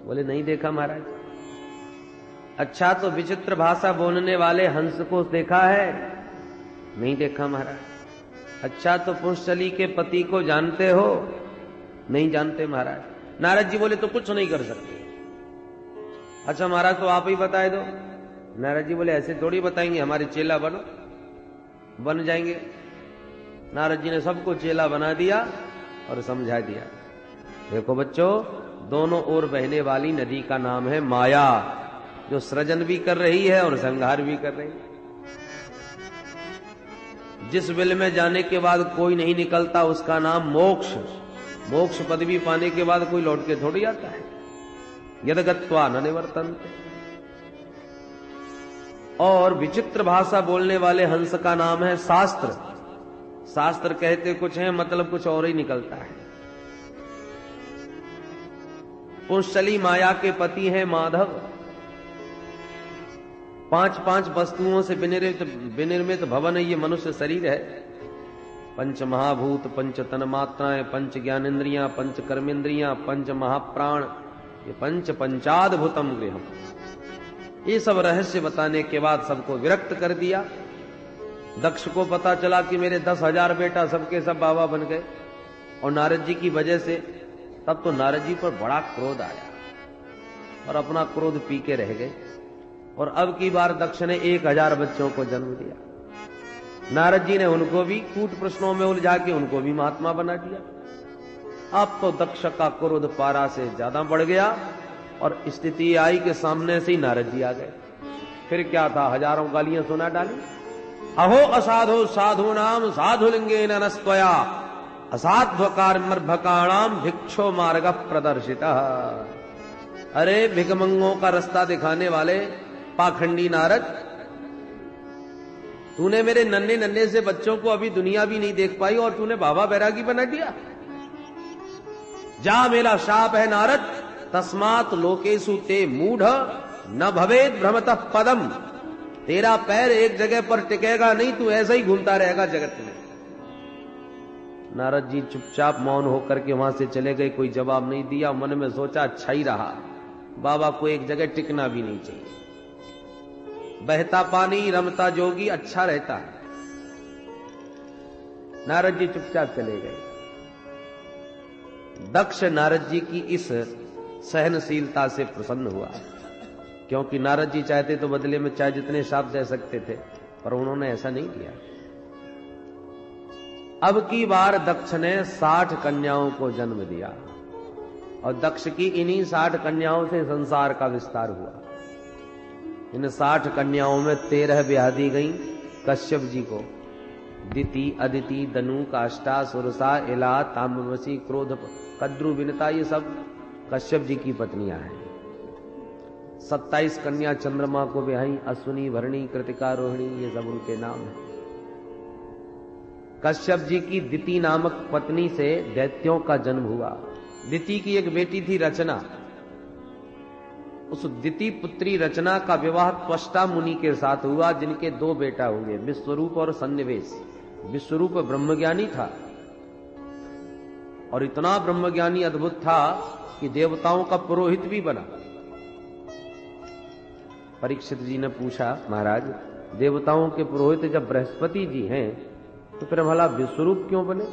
बोले नहीं देखा महाराज। अच्छा, तो विचित्र भाषा बोलने वाले हंस को देखा है? नहीं देखा महाराज। अच्छा, तो पुंसली के पति को जानते हो? नहीं जानते महाराज। नारद जी बोले तो कुछ नहीं कर सकते। अच्छा महाराज, तो आप ही बताए दो। नारद जी बोले ऐसे थोड़ी बताएंगे, हमारे चेला बनो। बन जाएंगे। नारद जी ने सबको चेला बना दिया और समझा दिया। देखो बच्चों, दोनों ओर बहने वाली नदी का नाम है माया, जो सृजन भी कर रही है और संहार भी कर रही है। जिस बिल में जाने के बाद कोई नहीं निकलता उसका नाम मोक्ष। मोक्ष पदवी पाने के बाद कोई लौट के थोड़ी आता है। यद गत्वा न निवर्तन्ते। और विचित्र भाषा बोलने वाले हंस का नाम है शास्त्र। शास्त्र कहते कुछ है, मतलब कुछ और ही निकलता है। पुंसली माया के पति हैं माधव। 5 वस्तुओं से विनिर्मित भवन ये मनुष्य शरीर है। पंच महाभूत, पंच तन मात्राएं, पंच ज्ञानेन्द्रियां, पंच कर्मेंद्रियां, पंच महाप्राण, ये पंचाद्भुतम गृहम। ये सब रहस्य बताने के बाद सबको विरक्त कर दिया। दक्ष को पता चला कि मेरे 10,000 बेटा सबके सब बाबा बन गए, और नारद जी की वजह से। तब तो नारद जी पर बड़ा क्रोध आया और अपना क्रोध पी के रह गए। और अब की बार दक्ष ने 1000 बच्चों को जन्म दिया। नारद जी ने उनको भी कूट प्रश्नों में उलझा के उनको भी महात्मा बना दिया। अब तो दक्ष का क्रोध पारा से ज्यादा बढ़ गया और स्थिति आई के सामने से ही नारद जी आ गए। फिर क्या था, हजारों गालियां सुना डाली। अहो असाधो साधु नाम साधुलिंगे नस्तया असाध्वकार्मर्भकाणाम भिक्षो मार्ग प्रदर्शिता। अरे भिकमंगों का रास्ता दिखाने वाले पाखंडी नारद, तूने मेरे नन्हे नन्हे से बच्चों को अभी दुनिया भी नहीं देख पाई और तूने बाबा बैरागी बना दिया। जा, मेरा शाप है नारद, तस्मात् लोकेषु ते मूढ़ न भवेद भ्रमतः पदम। तेरा पैर एक जगह पर टिकेगा नहीं, तू ऐसा ही घूमता रहेगा जगत में। नारद जी चुपचाप मौन होकर के वहां से चले गए। कोई जवाब नहीं दिया। मन में सोचा अच्छा ही रहा, बाबा को एक जगह टिकना भी नहीं चाहिए। बहता पानी रमता जोगी अच्छा रहता है। नारद जी चुपचाप चले गए। दक्ष नारद जी की इस सहनशीलता से प्रसन्न हुआ, क्योंकि नारद जी चाहते तो बदले में चाहे जितने शाप दे सकते थे, पर उन्होंने ऐसा नहीं किया। अब की बार दक्ष ने 60 कन्याओं को जन्म दिया और दक्ष की इन्हीं 60 कन्याओं से संसार का विस्तार हुआ। इन 60 कन्याओं में 13 ब्याह दी गई कश्यप जी को। दिति, अदिति, दनु, काष्ठा, सुरसा, इला, ताम्रवसी, क्रोध, कद्रु, विनता, ये सब कश्यप जी की पत्नियां हैं। 27 कन्या चंद्रमा को ब्याही, अश्विनी, भरणी, कृतिका, रोहिणी, ये सब उनके नाम हैं। कश्यप जी की दिति नामक पत्नी से दैत्यों का जन्म हुआ। दिति की एक बेटी थी रचना। उस दिति पुत्री रचना का विवाह त्वष्टा मुनि के साथ हुआ, जिनके 2 बेटा हुए, विश्वरूप और सन्निवेश। विश्वरूप ब्रह्मज्ञानी था और इतना ब्रह्मज्ञानी अद्भुत था कि देवताओं का पुरोहित भी बना। परीक्षित जी ने पूछा, महाराज देवताओं के पुरोहित जब बृहस्पति जी हैं तो फिर भला विश्वरूप क्यों बने?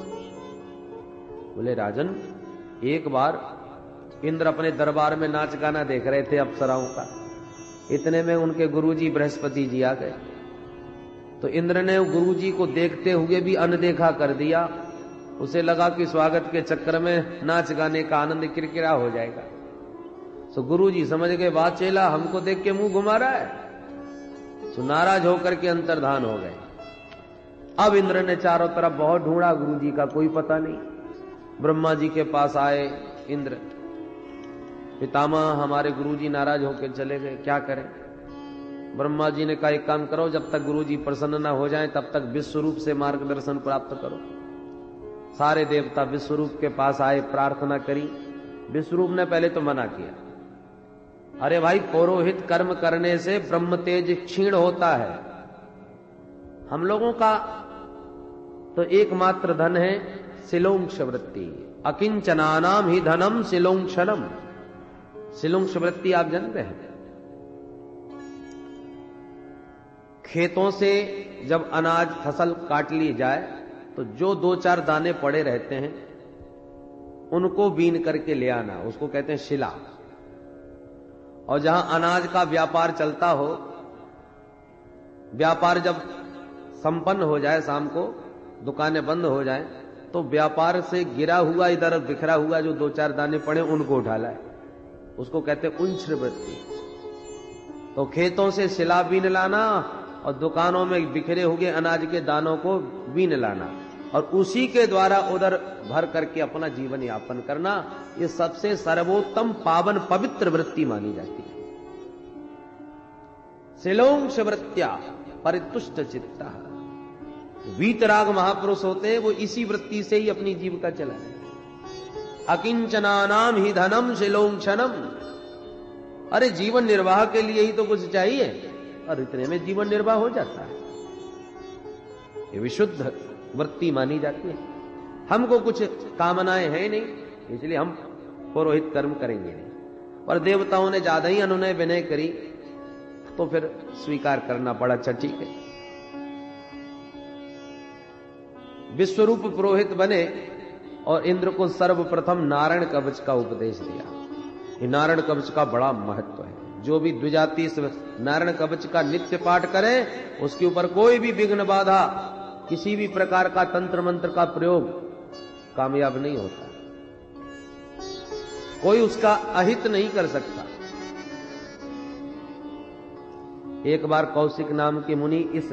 बोले राजन, एक बार इंद्र अपने दरबार में नाच गाना देख रहे थे अप्सराओं का। इतने में उनके गुरुजी बृहस्पति जी आ गए। तो इंद्र ने गुरुजी को देखते हुए भी अनदेखा कर दिया। उसे लगा कि स्वागत के चक्कर में नाच गाने का आनंद किरकिरा हो जाएगा। तो गुरुजी समझ गए, बात चेला हमको देख के मुंह घुमा रहा है। तो नाराज होकर के अंतर्धान हो गए। अब इंद्र ने चारों तरफ बहुत ढूंढा, गुरुजी का कोई पता नहीं। ब्रह्मा जी के पास आए इंद्र, पितामह हमारे गुरुजी नाराज होकर चले गए, क्या करें? ब्रह्मा जी ने कहा, एक काम करो, जब तक गुरुजी प्रसन्न ना हो जाएं तब तक विश्वरूप से मार्गदर्शन प्राप्त करो। सारे देवता विश्वरूप के पास आए, प्रार्थना करी। विश्वरूप ने पहले तो मना किया, अरे भाई पौरोहित कर्म करने से ब्रह्म तेज क्षीण होता है। हम लोगों का तो एकमात्र धन है शिलोंक्ष वृत्ति। अकिंचनानाम ही धनम शिलोंक्षणम। शिलुंश वृत्ति आप जानते हैं? खेतों से जब अनाज फसल काट ली जाए तो जो 2-4 दाने पड़े रहते हैं उनको बीन करके ले आना, उसको कहते हैं शिला। और जहां अनाज का व्यापार चलता हो, व्यापार जब संपन्न हो जाए, शाम को दुकानें बंद हो जाएं, तो व्यापार से गिरा हुआ, इधर बिखरा हुआ जो 2-4 दाने पड़े उनको उठा लाए, उसको कहते हैं उंच्र वृत्ति। तो खेतों से शिला बीन लाना और दुकानों में बिखरे हुए अनाज के दानों को बीन लाना और उसी के द्वारा उधर भर करके अपना जीवन यापन करना, ये सबसे सर्वोत्तम पावन पवित्र वृत्ति मानी जाती है। शिलोंश वृत्त्या परितुष्ट चित्ता। वीतराग महापुरुष होते हैं, वो इसी वृत्ति से ही अपनी जीविका चलाए। अकिंचनानाम ही धनम शिलोंक्षणम। अरे जीवन निर्वाह के लिए ही तो कुछ चाहिए और इतने में जीवन निर्वाह हो जाता है। ये विशुद्ध वृत्ति मानी जाती है। हमको कुछ कामनाएं हैं नहीं, इसलिए हम पुरोहित कर्म करेंगे नहीं। पर देवताओं ने ज्यादा ही अनुनय विनय करी तो फिर स्वीकार करना पड़ा। अच्छा ठीक है। विश्वरूप पुरोहित बने और इंद्र को सर्वप्रथम नारायण कवच का उपदेश दिया। ये नारायण कवच का बड़ा महत्व है। जो भी द्विजाति नारायण कवच का नित्य पाठ करे, उसके ऊपर कोई भी विघ्न बाधा, किसी भी प्रकार का तंत्र मंत्र का प्रयोग कामयाब नहीं होता। कोई उसका अहित नहीं कर सकता। एक बार कौशिक नाम के मुनि इस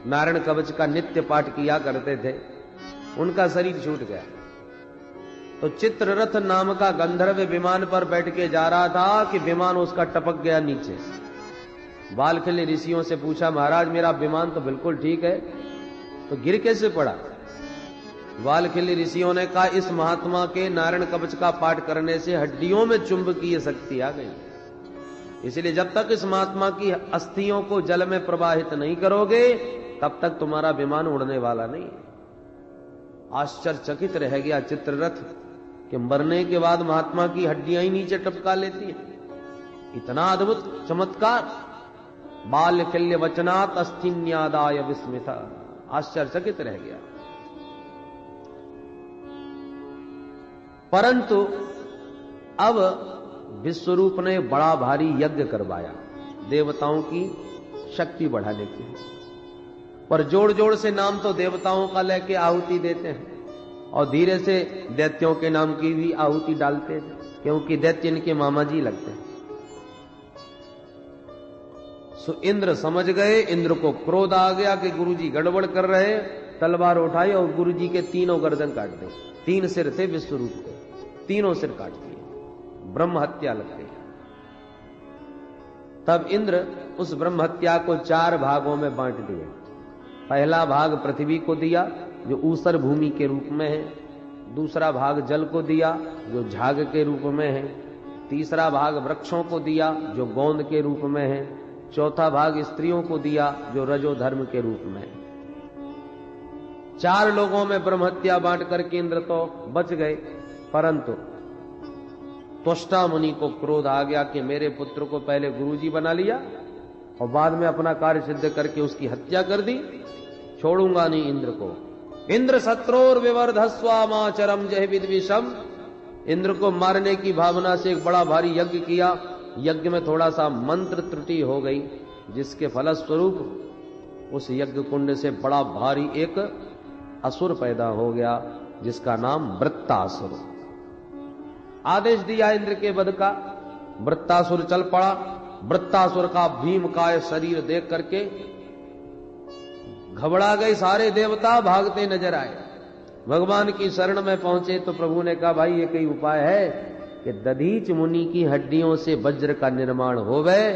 नारायण कवच का नित्य पाठ किया करते थे। उनका शरीर छूट गया तो चित्ररथ नाम का गंधर्व विमान पर बैठ के जा रहा था कि विमान उसका टपक गया नीचे। बालखिल्य ऋषियों से पूछा, महाराज मेरा विमान तो बिल्कुल ठीक है, तो गिर कैसे पड़ा? बालखिल्य ऋषियों ने कहा, इस महात्मा के नारायण कवच का पाठ करने से हड्डियों में चुंबकीय शक्ति आ गई, इसलिए जब तक इस महात्मा की अस्थियों को जल में प्रवाहित नहीं करोगे तब तक तुम्हारा विमान उड़ने वाला नहीं। आश्चर्यचकित रह गया चित्ररथ कि मरने के बाद महात्मा की हड्डियां ही नीचे टपका लेती हैं। इतना अद्भुत चमत्कार। बालखिल्य वचनात् अस्थिन्यादाय विस्मिता। आश्चर्यचकित रह गया। परंतु अब विश्वरूप ने बड़ा भारी यज्ञ करवाया देवताओं की शक्ति बढ़ाने के लिए। पर जोड़ जोड़ से नाम तो देवताओं का लेके आहुति देते हैं और धीरे से दैत्यों के नाम की भी आहुति डालते हैं, क्योंकि दैत्य इनके मामा जी लगते हैं। सो इंद्र समझ गए। इंद्र को क्रोध आ गया कि गुरुजी गड़बड़ कर रहे। तलवार उठाई और गुरुजी के तीनों गर्दन काट दी। 3 सिर थे विश्वरूप के, तीनों सिर काट दिए। ब्रह्म हत्या लग गई। तब इंद्र उस ब्रह्म हत्या को 4 भागों में बांट दिए। पहला भाग पृथ्वी को दिया जो ऊसर भूमि के रूप में है। दूसरा भाग जल को दिया जो झाग के रूप में है। तीसरा भाग वृक्षों को दिया जो गोंद के रूप में है। चौथा भाग स्त्रियों को दिया जो रजो धर्म के रूप में है। 4 लोगों में ब्रह्म हत्या बांट करके इंद्र तो बच गए, परंतु त्वष्टा मुनि को क्रोध आ गया कि मेरे पुत्र को पहले गुरुजी बना लिया और बाद में अपना कार्य सिद्ध करके उसकी हत्या कर दी। छोड़ूंगा नहीं इंद्र को। इंद्र शत्रोर विवर्धस्वामाचरम जय विद्विषम। इंद्र को मारने की भावना से एक बड़ा भारी यज्ञ किया। यज्ञ में थोड़ा सा मंत्र त्रुटि हो गई, जिसके फलस्वरूप उस यज्ञ कुंड से बड़ा भारी एक असुर पैदा हो गया, जिसका नाम वृत्तासुर। आदेश दिया इंद्र के वध का। वृत्तासुर चल पड़ा। वृत्तासुर का भीमकाय शरीर देख करके घबरा गए सारे देवता, भागते नजर आए। भगवान की शरण में पहुंचे तो प्रभु ने कहा, भाई ये कोई उपाय है कि दधीच मुनि की हड्डियों से वज्र का निर्माण होवे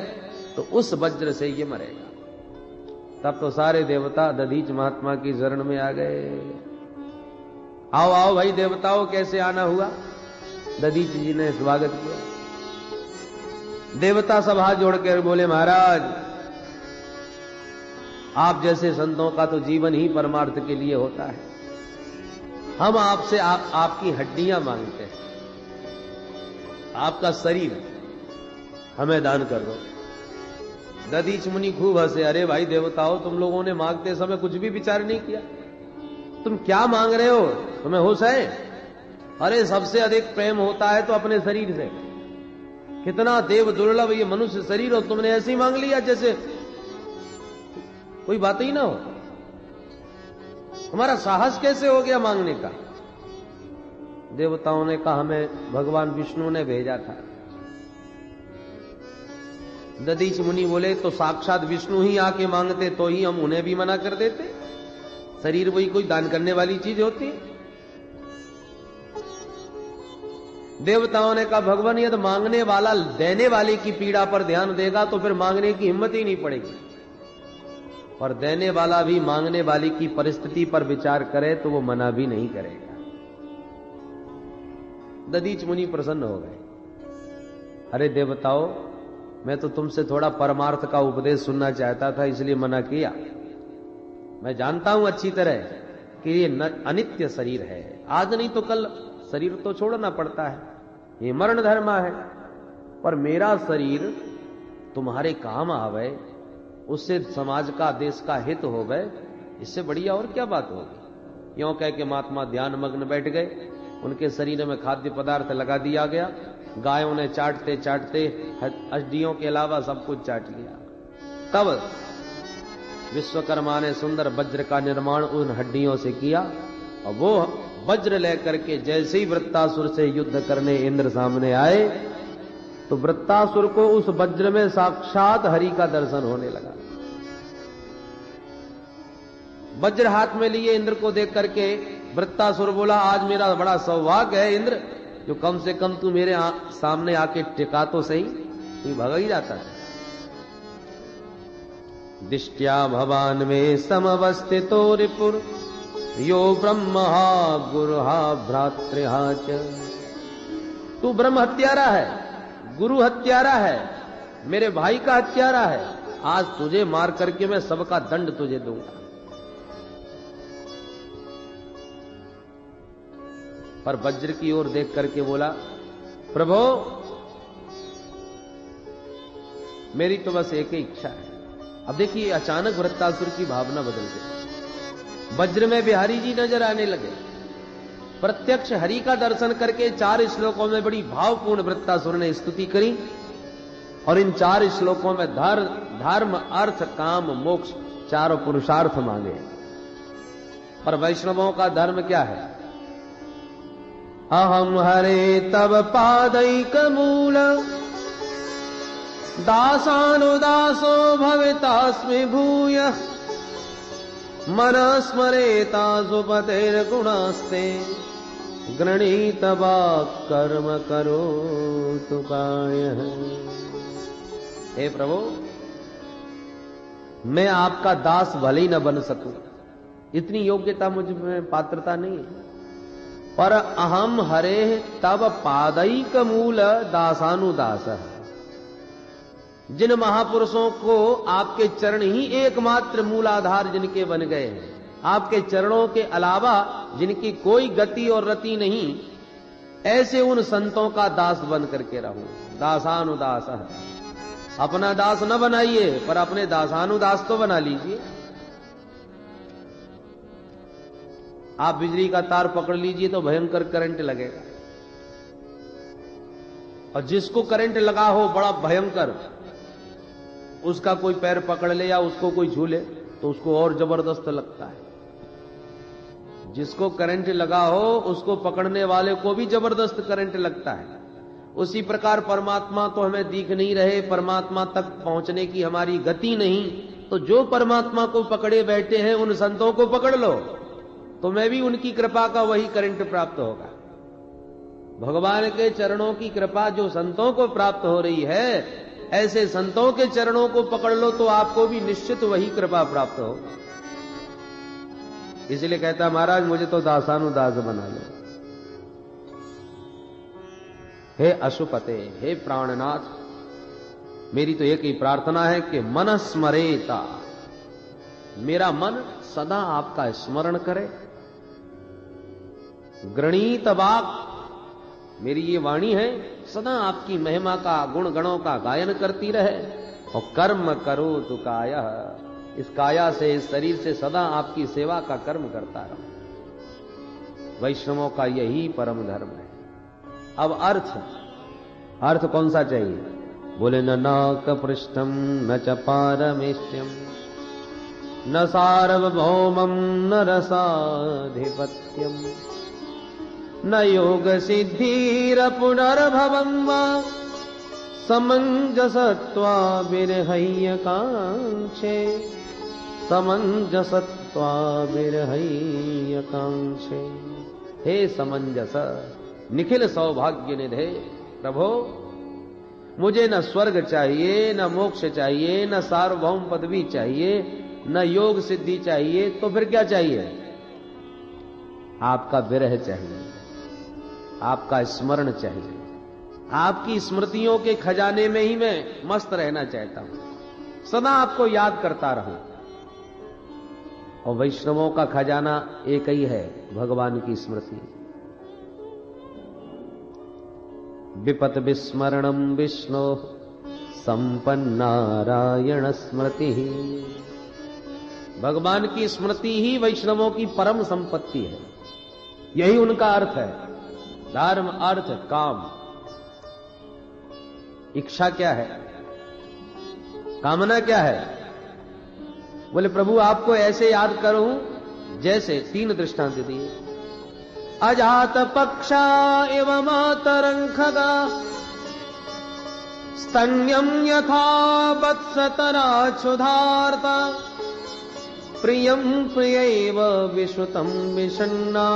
तो उस वज्र से ये मरेगा। तब तो सारे देवता दधीच महात्मा की शरण में आ गए। आओ आओ भाई देवताओं, कैसे आना हुआ? दधीच जी ने स्वागत किया। देवता सब हाथ जोड़कर बोले, महाराज आप जैसे संतों का तो जीवन ही परमार्थ के लिए होता है। हम आपसे आपकी हड्डियां मांगते हैं। आपका शरीर हमें दान कर दो। दधीच मुनि खूब हंसे, अरे भाई देवताओं, तुम लोगों ने मांगते समय कुछ भी विचार नहीं किया, तुम क्या मांग रहे हो, तुम्हें होश है? अरे सबसे अधिक प्रेम होता है तो अपने शरीर से, कितना देव दुर्लभ ये मनुष्य शरीर, और तुमने ऐसे ही मांग लिया जैसे कोई बात ही ना हो। तुम्हारा साहस कैसे हो गया मांगने का? देवताओं ने कहा, हमें भगवान विष्णु ने भेजा था। दधीच मुनि बोले, तो साक्षात विष्णु ही आके मांगते तो ही हम उन्हें भी मना कर देते। शरीर वही कोई दान करने वाली चीज होती है? देवताओं ने कहा, भगवान यदि मांगने वाला देने वाले की पीड़ा पर ध्यान देगा तो फिर मांगने की हिम्मत ही नहीं पड़ेगी, और देने वाला भी मांगने वाली की परिस्थिति पर विचार करे तो वो मना भी नहीं करेगा। दधीच मुनि प्रसन्न हो गए। अरे देवताओं, मैं तो तुमसे थोड़ा परमार्थ का उपदेश सुनना चाहता था, इसलिए मना किया। मैं जानता हूं अच्छी तरह कि ये अनित्य शरीर है, आज नहीं तो कल शरीर तो छोड़ना पड़ता है, ये मरण धर्म है। पर मेरा शरीर तुम्हारे काम आवे, उससे समाज का देश का हित हो गए, इससे बढ़िया और क्या बात होगी। यूं कह के महात्मा ध्यान मग्न बैठ गए। उनके शरीर में खाद्य पदार्थ लगा दिया गया। गायों ने चाटते चाटते हड्डियों के अलावा सब कुछ चाट लिया। तब विश्वकर्मा ने सुंदर वज्र का निर्माण उन हड्डियों से किया, और वो वज्र लेकर के जैसे ही वृत्तासुर से युद्ध करने इंद्र सामने आए तो वृत्तासुर को उस वज्र में साक्षात हरि का दर्शन होने लगा। वज्र हाथ में लिए इंद्र को देख करके वृत्तासुर बोला, आज मेरा बड़ा सौभाग्य है इंद्र, जो कम से कम तू मेरे सामने आके टिका तो सही, तू भगा ही जाता है। दिष्ट्या भवान में समवस्थितो रिपुर यो ब्रह्महा गुरुहा भ्रातृहा च। तू ब्रह्म हत्यारा है, गुरु हत्यारा है, मेरे भाई का हत्यारा है। आज तुझे मार करके मैं सबका दंड तुझे दूंगा। पर वज्र की ओर देख करके बोला, प्रभो मेरी तो बस एक ही इच्छा है। अब देखिए अचानक वृत्तासुर की भावना बदल गई। वज्र में बिहारी जी नजर आने लगे। प्रत्यक्ष हरि का दर्शन करके 4 श्लोकों में बड़ी भावपूर्ण वृत्तासुर ने स्तुति करी, और इन 4 श्लोकों में धर्म अर्थ काम मोक्ष 4 पुरुषार्थ मांगे। पर वैष्णवों का धर्म क्या है? अहम हरे तब पादैक मूल दासानुदासो भवितास्मि भूय मन स्मरेता सुपतेर्गुणास्ते गृणीत कर्म करो तुकाय। हे प्रभु, मैं आपका दास भले ही न बन सकूं, इतनी योग्यता मुझ में पात्रता नहीं है, पर अहम हरे तब पादैक मूल दासानुदास। जिन महापुरुषों को आपके चरण ही एकमात्र मूलाधार जिनके बन गए हैं, आपके चरणों के अलावा जिनकी कोई गति और रति नहीं, ऐसे उन संतों का दास बन करके रहूं। दासानुदास, अपना दास न बनाइए पर अपने दासानुदास तो बना लीजिए। आप बिजली का तार पकड़ लीजिए तो भयंकर करंट लगेगा, और जिसको करंट लगा हो बड़ा भयंकर, उसका कोई पैर पकड़ ले या उसको कोई झूले तो उसको और जबरदस्त लगता है। जिसको करंट लगा हो उसको पकड़ने वाले को भी जबरदस्त करंट लगता है। उसी प्रकार परमात्मा तो हमें दिख नहीं रहे, परमात्मा तक पहुंचने की हमारी गति नहीं, तो जो परमात्मा को पकड़े बैठे हैं उन संतों को पकड़ लो, तो मैं भी उनकी कृपा का वही करंट प्राप्त होगा। भगवान के चरणों की कृपा जो संतों को प्राप्त हो रही है, ऐसे संतों के चरणों को पकड़ लो तो आपको भी निश्चित वही कृपा प्राप्त हो। इसलिए कहता महाराज मुझे तो दासानुदास बना लो। हे अशुपते, हे प्राणनाथ, मेरी तो एक ही प्रार्थना है कि मन स्मरेता, मेरा मन सदा आपका स्मरण करे। गृणीत वाक्, मेरी ये वाणी है सदा आपकी महिमा का, गुण गणों का गायन करती रहे। और कर्म करो तो काया, इस काया से, इस शरीर से सदा आपकी सेवा का कर्म करता रहो। वैष्णवों का यही परम धर्म है। अब अर्थ कौन सा चाहिए? बोले न नाक पृष्ठम न च पारमेष्यम न सार्वभौमम न रसाधिपत्यम न योग सिद्धिर पुनर्भवम वा समंजसत्वा विरहय्यकांक्षे समंजसत्वा विरहय्यकांक्षे। हे समंजस, निखिल सौभाग्य निधे प्रभो, मुझे न स्वर्ग चाहिए, न मोक्ष चाहिए, न सार्वभौम पदवी चाहिए, न योग सिद्धि चाहिए, तो फिर क्या चाहिए? आपका विरह चाहिए, आपका स्मरण चाहिए। आपकी स्मृतियों के खजाने में ही मैं मस्त रहना चाहता हूं, सदा आपको याद करता रहूं। और वैष्णवों का खजाना एक ही है, भगवान की स्मृति। विपत विस्मरणम विष्णु संपन्नारायण स्मृति। भगवान की स्मृति ही वैष्णवों की परम संपत्ति है। यही उनका अर्थ है। धर्म, अर्थ, काम। इच्छा क्या है? कामना क्या है? बोले प्रभु आपको ऐसे याद करूं जैसे, 3 दृष्टांत दिए। अजात पक्षा एव मातरंखगा स्तन्यम यथा वत्सतरा क्षुधार्ता प्रियम प्रियैव विश्रुतम विषन्ना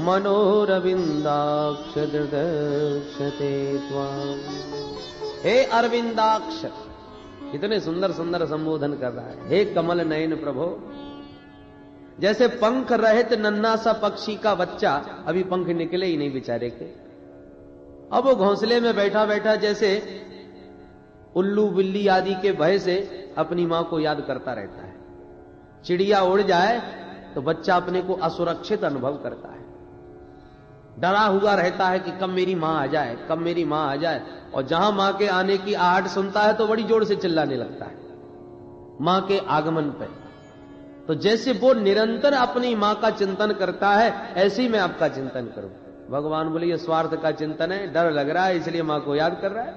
मनोरविंदाक्ष दृदक्षते त्वाम्। हे अरविंदाक्ष, कितने सुंदर सुंदर संबोधन कर रहा है। हे कमल नयन प्रभो, जैसे पंख रहित नन्हा सा पक्षी का बच्चा, अभी पंख निकले ही नहीं बेचारे के, अब वो घोंसले में बैठा बैठा जैसे उल्लू बिल्ली आदि के भय से अपनी मां को याद करता रहता है। चिड़िया उड़ जाए तो बच्चा अपने को असुरक्षित अनुभव करता है, डरा हुआ रहता है कि कब मेरी मां आ जाए, कब मेरी मां आ जाए। और जहां मां के आने की आहट सुनता है तो बड़ी जोर से चिल्लाने लगता है मां के आगमन पे। तो जैसे वो निरंतर अपनी मां का चिंतन करता है, ऐसे ही मैं आपका चिंतन करूं। भगवान बोले ये स्वार्थ का चिंतन है, डर लग रहा है इसलिए मां को याद कर रहा है।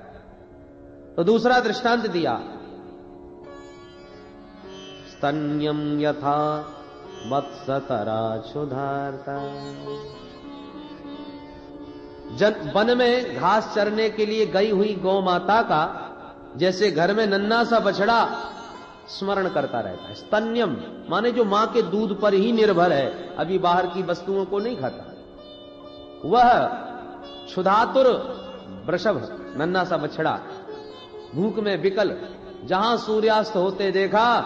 तो दूसरा दृष्टांत दिया, स्तन्यम यथा वत्सतरा क्षुधार्ता। वन में घास चरने के लिए गई हुई गौ माता का जैसे घर में नन्हा सा बछड़ा स्मरण करता रहता है। स्तन्यम माने जो मां के दूध पर ही निर्भर है, अभी बाहर की वस्तुओं को नहीं खाता। वह क्षुधातुर वृषभ, नन्हा सा बछड़ा, भूख में विकल, जहां सूर्यास्त होते देखा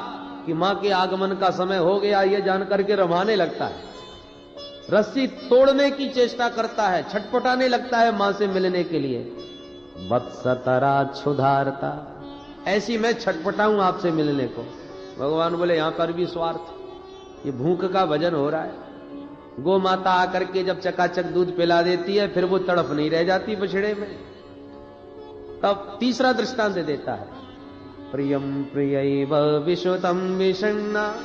कि मां के आगमन का समय हो गया, यह जानकर के रमाने लगता है, रस्सी तोड़ने की चेष्टा करता है, छटपटाने लगता है मां से मिलने के लिए। वत्सतरा क्षुधार्ता, ऐसी मैं छटपटाऊं आपसे मिलने को। भगवान बोले यहां पर भी स्वार्थ, ये भूख का भजन हो रहा है। गौ माता आकर के जब चकाचक दूध पिला देती है, फिर वो तड़प नहीं रह जाती बछड़े में। तब तीसरा दृष्टांत देता है, प्रियम प्रियैव विश्रुतम विषण्णा।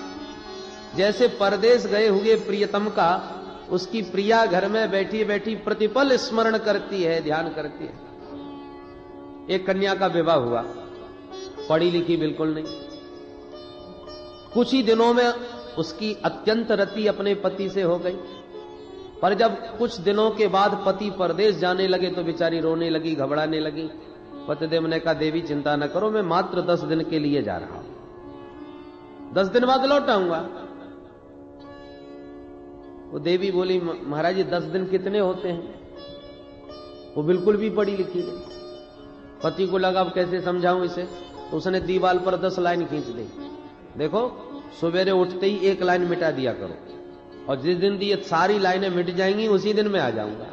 जैसे परदेश गए हुए प्रियतम का उसकी प्रिया घर में बैठी बैठी प्रतिपल स्मरण करती है, ध्यान करती है। एक कन्या का विवाह हुआ, पढ़ी लिखी बिल्कुल नहीं, कुछ ही दिनों में उसकी अत्यंत रति अपने पति से हो गई। पर जब कुछ दिनों के बाद पति परदेश जाने लगे तो बेचारी रोने लगी, घबराने लगी। पतिदेव ने कहा देवी चिंता न करो, मैं मात्र 10 दिन के लिए जा रहा हूं, 10 दिन बाद लौट आऊंगा। वो देवी बोली महाराज जी 10 दिन कितने होते हैं? वो बिल्कुल भी पढ़ी लिखी नहीं। पति को लगा अब कैसे समझाऊं इसे, तो उसने दीवार पर 10 लाइन खींच दी। देखो सवेरे उठते ही 1 लाइन मिटा दिया करो, और जिस दिन ये सारी लाइनें मिट जाएंगी उसी दिन मैं आ जाऊंगा।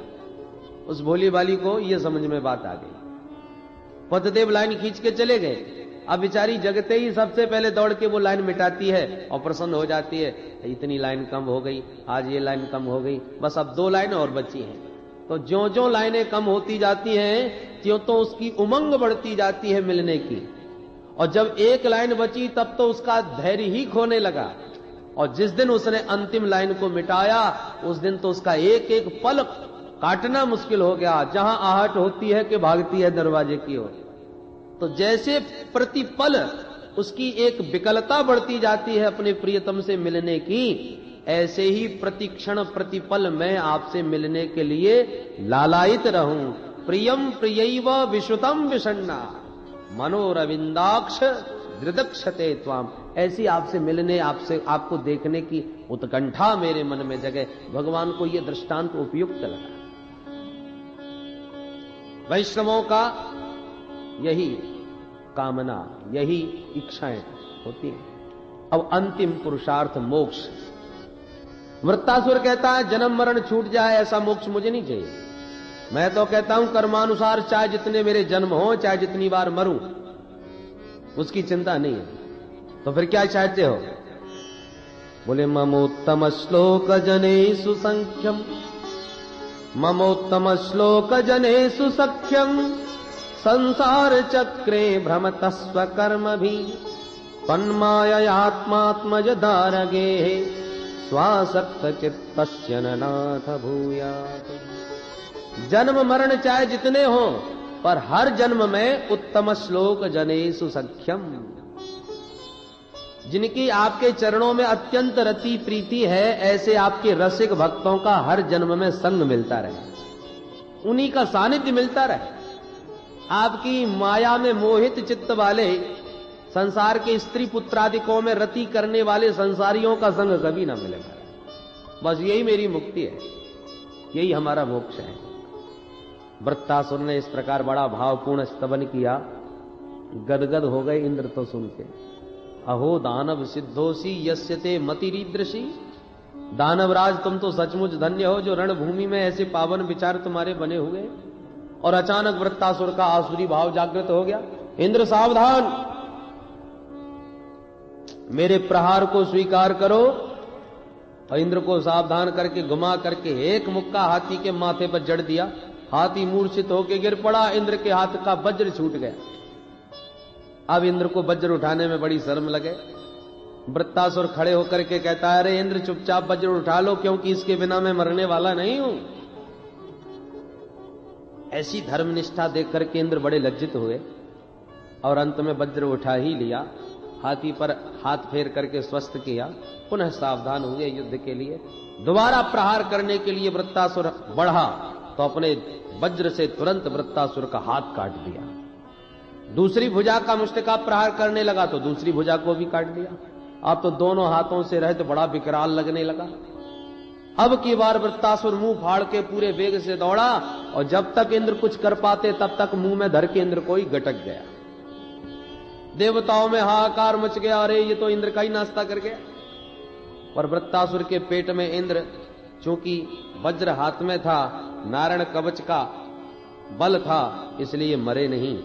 उस भोली बाली को ये समझ में बात आ गई। पतिदेव लाइन खींच के चले गए। अब बेचारी जगते ही सबसे पहले दौड़ के वो लाइन मिटाती है और प्रसन्न हो जाती है, इतनी लाइन कम हो गई, आज ये लाइन कम हो गई, बस अब 2 लाइन और बची हैं। तो ज्यों-ज्यों लाइनें कम होती जाती हैं, त्यों तो उसकी उमंग बढ़ती जाती है मिलने की। और जब एक लाइन बची तब तो उसका धैर्य ही खोने लगा। और जिस दिन उसने अंतिम लाइन को मिटाया, उस दिन तो उसका एक एक पल काटना मुश्किल हो गया। जहां आहट होती है कि भागती है दरवाजे की ओर। तो जैसे प्रतिपल उसकी एक विकलता बढ़ती जाती है अपने प्रियतम से मिलने की, ऐसे ही प्रतिक्षण प्रतिपल मैं आपसे मिलने के लिए लालायित रहूं। प्रियम प्रियैव विश्रुतम विषण्णा मनोरविंदाक्ष दृदक्षते त्वाम। ऐसी आपसे मिलने, आपको देखने की उत्कंठा मेरे मन में जगे। भगवान को यह दृष्टांत उपयुक्त लगा। वैष्णवों का यही कामना, यही इच्छाएं होती हैं। अब अंतिम पुरुषार्थ मोक्ष। वृत्तासुर कहता है जन्म मरण छूट जाए ऐसा मोक्ष मुझे नहीं चाहिए। मैं तो कहता हूं कर्मानुसार चाहे जितने मेरे जन्म हो, चाहे जितनी बार मरूं, उसकी चिंता नहीं है। तो फिर क्या चाहते हो? बोले ममोत्तम श्लोक जनेषु संख्यम, ममोत्तम श्लोक जनेषु सख्यम, संसार चक्रे भ्रमत स्वकर्म भी, तन्माययात्मात्मज दारगे स्वासक्त चित्तस्य नाथ भूयात्। जन्म मरण चाहे जितने हो, पर हर जन्म में उत्तम श्लोक जनेषु सख्यम, जिनकी आपके चरणों में अत्यंत रति प्रीति है, ऐसे आपके रसिक भक्तों का हर जन्म में संग मिलता रहे, उन्हीं का सानिध्य मिलता रहे। आपकी माया में मोहित चित्त वाले, संसार के स्त्री पुत्रादिकों में रति करने वाले संसारियों का संग कभी ना मिलेगा। बस यही मेरी मुक्ति है, यही हमारा मोक्ष है। वृत्तासुर ने इस प्रकार बड़ा भावपूर्ण स्तवन किया। गदगद हो गए इंद्र तो सुन के। अहो दानव सिद्धोसी यस्यते मतिरीदृशी। दानवराज तुम तो सचमुच धन्य हो जो रणभूमि में ऐसे पावन विचार तुम्हारे बने हुए। और अचानक वृत्तासुर का आसुरी भाव जागृत हो गया। इंद्र सावधान, मेरे प्रहार को स्वीकार करो। और इंद्र को सावधान करके घुमा करके एक मुक्का हाथी के माथे पर जड़ दिया। हाथी मूर्छित होकर गिर पड़ा। इंद्र के हाथ का वज्र छूट गया। अब इंद्र को वज्र उठाने में बड़ी शर्म लगे। वृत्तासुर खड़े होकर के कहता है, अरे इंद्र चुपचाप वज्र उठा लो, क्योंकि इसके बिना मैं मरने वाला नहीं हूं। ऐसी धर्मनिष्ठा देख करके इंद्र बड़े लज्जित हुए और अंत में वज्र उठा ही लिया। हाथी पर हाथ फेर करके स्वस्थ किया। पुनः सावधान हुए युद्ध के लिए। दोबारा प्रहार करने के लिए वृत्तासुर बढ़ा तो अपने वज्र से तुरंत वृत्तासुर का हाथ काट दिया। दूसरी भुजा का मुष्टिका प्रहार करने लगा तो दूसरी भुजा को भी काट दिया। अब तो दोनों हाथों से रहे तो बड़ा विकराल लगने लगा। अब की बार वृत्तासुर मुंह फाड़ के पूरे वेग से दौड़ा और जब तक इंद्र कुछ कर पाते तब तक मुंह में धर के इंद्र को ही गटक गया। देवताओं में हाहाकार मच गया, अरे ये तो इंद्र का ही नाश्ता कर गया। और वृत्तासुर के पेट में इंद्र, चूंकि वज्र हाथ में था, नारायण कवच का बल था, इसलिए मरे नहीं।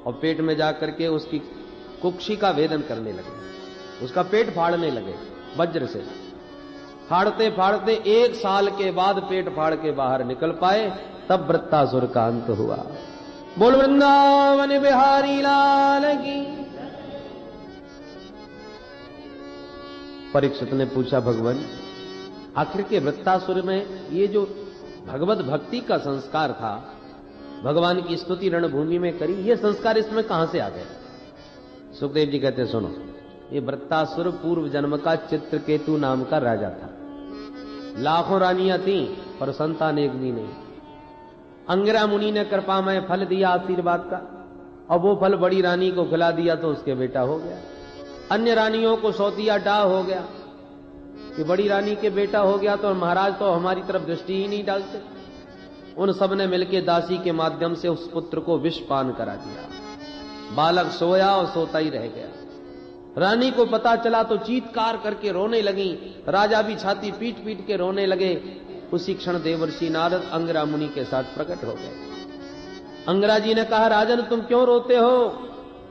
और पेट में जाकर के उसकी कुक्षी का भेदन करने लगे, उसका पेट फाड़ने लगे वज्र से। फाड़ते फाड़ते 1 साल के बाद पेट फाड़ के बाहर निकल पाए, तब वृत्तासुर का अंत हुआ। बोल वृंदावन बिहारी लाल की। परीक्षित ने पूछा, भगवान आखिर के वृत्तासुर में ये जो भगवत भक्ति का संस्कार था, भगवान की स्तुति रणभूमि में करी, ये संस्कार इसमें कहां से आ गए? सुखदेव जी कहते, सुनो, ये वृत्तासुर पूर्व जन्म का चित्रकेतु नाम का राजा था। लाखों रानियां थीं पर संतान एक भी नहीं। अंगिरा मुनि ने कृपा में फल दिया आशीर्वाद का, और वो फल बड़ी रानी को खिला दिया तो उसके बेटा हो गया। अन्य रानियों को सौतिया डाह हो गया कि बड़ी रानी के बेटा हो गया तो महाराज तो हमारी तरफ दृष्टि ही नहीं डालते। उन सब ने मिलकर दासी के माध्यम से उस पुत्र को विष पान करा दिया। बालक सोया और सोता ही रह गया। रानी को पता चला तो चीत्कार करके रोने लगी। राजा भी छाती पीट पीट के रोने लगे। उसी क्षण देवर्षि नारद अंगिरा मुनि के साथ प्रकट हो गए। अंगिरा जी ने कहा, राजन तुम क्यों रोते हो?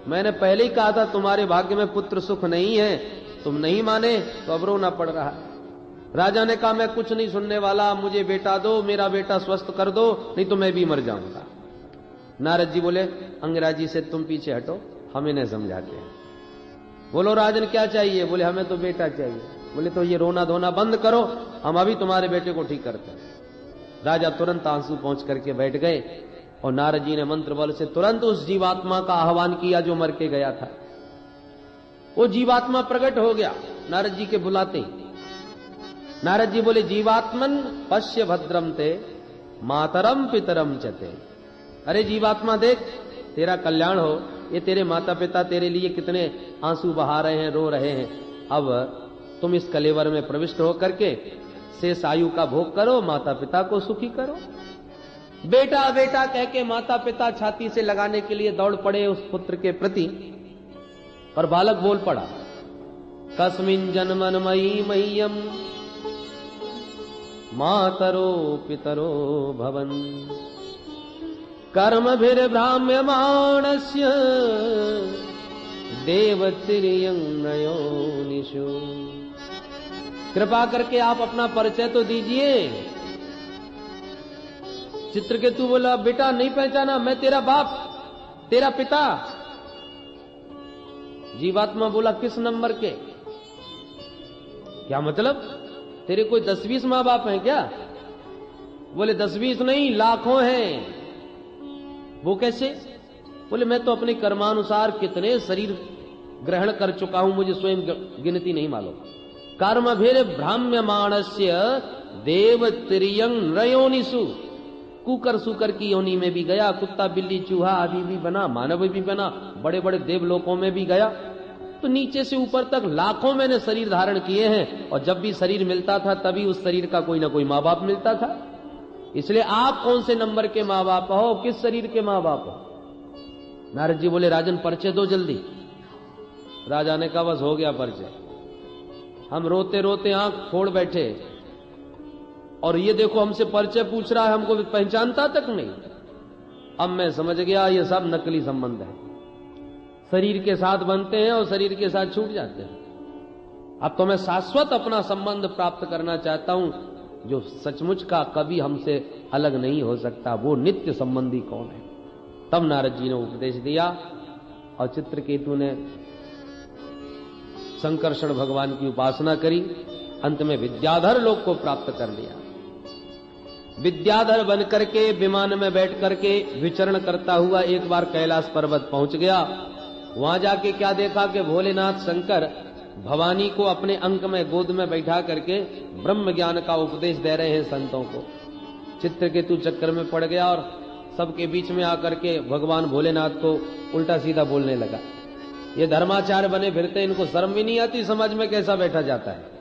मैंने पहले ही कहा था तुम्हारे भाग्य में पुत्र सुख नहीं है। तुम नहीं माने तो अब रोना पड़ रहा है। राजा ने कहा मैं कुछ नहीं सुनने वाला, मुझे बेटा दो, मेरा बेटा स्वस्थ कर दो, नहीं तो मैं भी मर जाऊंगा। नारद जी बोले अंगराजी से तुम पीछे हटो, हम इन्हें समझाते हैं। बोलो राजन क्या चाहिए? बोले हमें तो बेटा चाहिए। बोले तो ये रोना धोना बंद करो, हम अभी तुम्हारे बेटे को ठीक करते हैं। राजा तुरंत आंसू पहुंच करके बैठ गए और नारद जी ने मंत्र बल से तुरंत उस जीवात्मा का आह्वान किया जो मर के गया था। वो जीवात्मा प्रकट हो गया नारद जी के बुलाते। नारद जी बोले जीवात्मन पश्य भद्रम ते मातरम पितरम चते। अरे जीवात्मा देख, तेरा कल्याण हो, ये तेरे माता पिता तेरे लिए कितने आंसू बहा रहे हैं, रो रहे हैं। अब तुम इस कलेवर में प्रविष्ट होकर के शेष आयु का भोग करो, माता पिता को सुखी करो। बेटा बेटा कह के माता पिता छाती से लगाने के लिए दौड़ पड़े उस पुत्र के प्रति, पर बालक बोल पड़ा कस्मिन जन्मन मयि मह्यम मातरो पितरो भवन कर्मभिर्भ्राम्यमाणस्य देवतिर्यं नयोनिषु। कृपा करके आप अपना परिचय तो दीजिए। चित्रकेतु बोला बेटा नहीं पहचाना, मैं तेरा बाप, तेरा पिता। जीवात्मा बोला किस नंबर के? क्या मतलब, तेरे कोई 10-20 मां बाप हैं क्या? बोले 10-20 नहीं, लाखों हैं। वो कैसे? बोले मैं तो अपने कर्मानुसार कितने शरीर ग्रहण कर चुका हूं, मुझे स्वयं गिनती नहीं मालूम। कर्मभिर भ्राम्यमाणस्य देवतिर्यं नयोनिषु। कुकर सुकर की योनि में भी गया, कुत्ता बिल्ली चूहा आदि भी बना, मानव भी बना, बड़े बड़े देवलोकों में भी गया। तो नीचे से ऊपर तक लाखों मैंने शरीर धारण किए हैं, और जब भी शरीर मिलता था तभी उस शरीर का कोई ना कोई माँ बाप मिलता था। इसलिए आप कौन से नंबर के माँ बाप हो, किस शरीर के माँ बाप हो? नारद जी बोले राजन परिचय दो जल्दी। राजा ने कहा बस हो गया परिचय। हम रोते रोते आंख फोड़ बैठे, और ये देखो हमसे परिचय पूछ रहा है, हमको पहचानता तक नहीं। अब मैं समझ गया ये सब नकली संबंध है, शरीर के साथ बनते हैं और शरीर के साथ छूट जाते हैं। अब तो मैं शाश्वत अपना संबंध प्राप्त करना चाहता हूं, जो सचमुच का कभी हमसे अलग नहीं हो सकता, वो नित्य संबंधी कौन है? तब नारद जी ने उपदेश दिया, और चित्रकेतु ने संकर्षण भगवान की उपासना करी, अंत में विद्याधर लोक को प्राप्त कर लिया। विद्याधर बन करके विमान में बैठ करके विचरण करता हुआ एक बार कैलाश पर्वत पहुंच गया। वहां जाके क्या देखा कि भोलेनाथ शंकर भवानी को अपने अंक में गोद में बैठा करके ब्रह्म ज्ञान का उपदेश दे रहे हैं संतों को। चित्रकेतु चक्कर में पड़ गया और सबके बीच में आकर के भगवान भोलेनाथ को उल्टा सीधा बोलने लगा। ये धर्माचार्य बने फिरते, इनको शर्म भी नहीं आती, समाज में कैसा बैठा जाता है।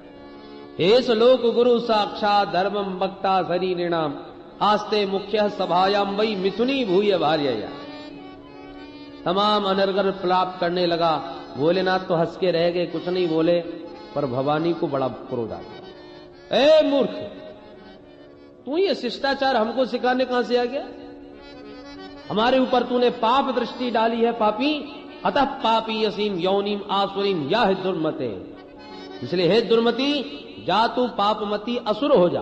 हे श्लोक गुरु साक्षात धर्मम वक्ता शरीरिणाम आस्ते मुख्य सभायाम वही मिथुनी भूय भार्यया। तमाम अनर्गल प्राप्त करने लगा। भोलेनाथ तो हंस के रह गए, कुछ नहीं बोले, पर भवानी को बड़ा क्रोध आ गया। ए मूर्ख, तू ये शिष्टाचार हमको सिखाने कहां से आ गया? हमारे ऊपर तूने पाप दृष्टि डाली है पापी, अतः पापी असीम यौनीम आसुरीम या दुर्मते। इसलिए हे दुर्मति, जा तू पापमती असुर हो जा।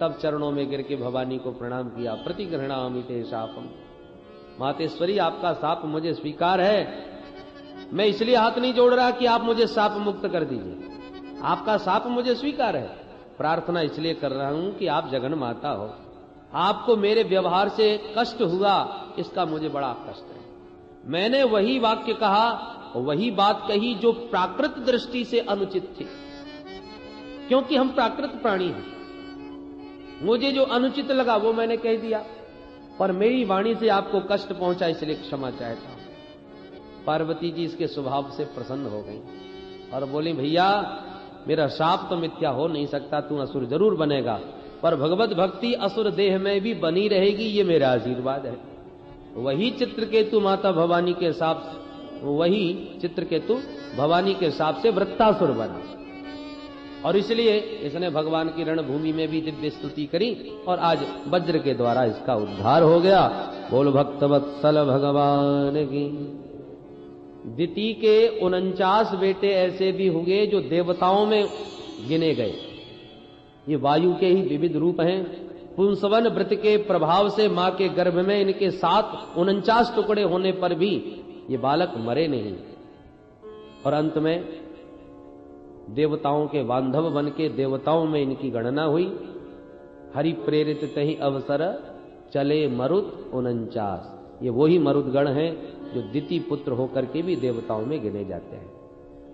तब चरणों में गिर के भवानी को प्रणाम किया। प्रतिगृह्णामि ते शापम। मातेश्वरी आपका शाप मुझे स्वीकार है। मैं इसलिए हाथ नहीं जोड़ रहा कि आप मुझे शाप मुक्त कर दीजिए, आपका शाप मुझे स्वीकार है। प्रार्थना इसलिए कर रहा हूं कि आप जगन माता हो, आपको मेरे व्यवहार से कष्ट हुआ, इसका मुझे बड़ा कष्ट है। मैंने वही वाक्य कहा, वही बात कही जो प्राकृत दृष्टि से अनुचित थी, क्योंकि हम प्राकृत प्राणी हैं। मुझे जो अनुचित लगा वो मैंने कह दिया, पर मेरी वाणी से आपको कष्ट पहुंचा, इसलिए क्षमा चाहता हूं। पार्वती जी इसके स्वभाव से प्रसन्न हो गई और बोली भैया मेरा शाप तो मिथ्या हो नहीं सकता, तू असुर जरूर बनेगा, पर भगवत भक्ति असुर देह में भी बनी रहेगी, ये मेरा आशीर्वाद है। वही चित्रकेतु माता भवानी के शाप, वही चित्रकेतु भवानी के शाप से वृत्तासुर बना, और इसलिए इसने भगवान की रणभूमि में भी दिव्य स्तुति करी, और आज वज्र के द्वारा इसका उद्धार हो गया। बोल भक्तवत्सल भगवान की। दिति के 49 बेटे ऐसे भी हुए जो देवताओं में गिने गए। ये वायु के ही विविध रूप हैं। पुंसवन व्रत के प्रभाव से मां के गर्भ में इनके 749 टुकड़े होने पर भी ये बालक मरे नहीं, और अंत में देवताओं के बांधव बन के देवताओं में इनकी गणना हुई। हरि प्रेरित तहि अवसर चले मरुत 49। ये वही मरुदगण हैं जो द्वितीय पुत्र होकर के भी देवताओं में गिने जाते हैं।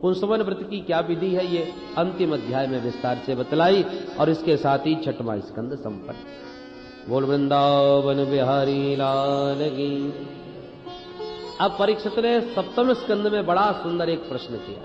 पुंसवन व्रत की क्या विधि है, ये अंतिम अध्याय में विस्तार से बतलाई, और इसके साथ ही 6वां स्कंद संपन्न। बोल वृंदावन बिहारी लाल की। अब परीक्षित ने 7वें स्कंद में बड़ा सुंदर एक प्रश्न किया।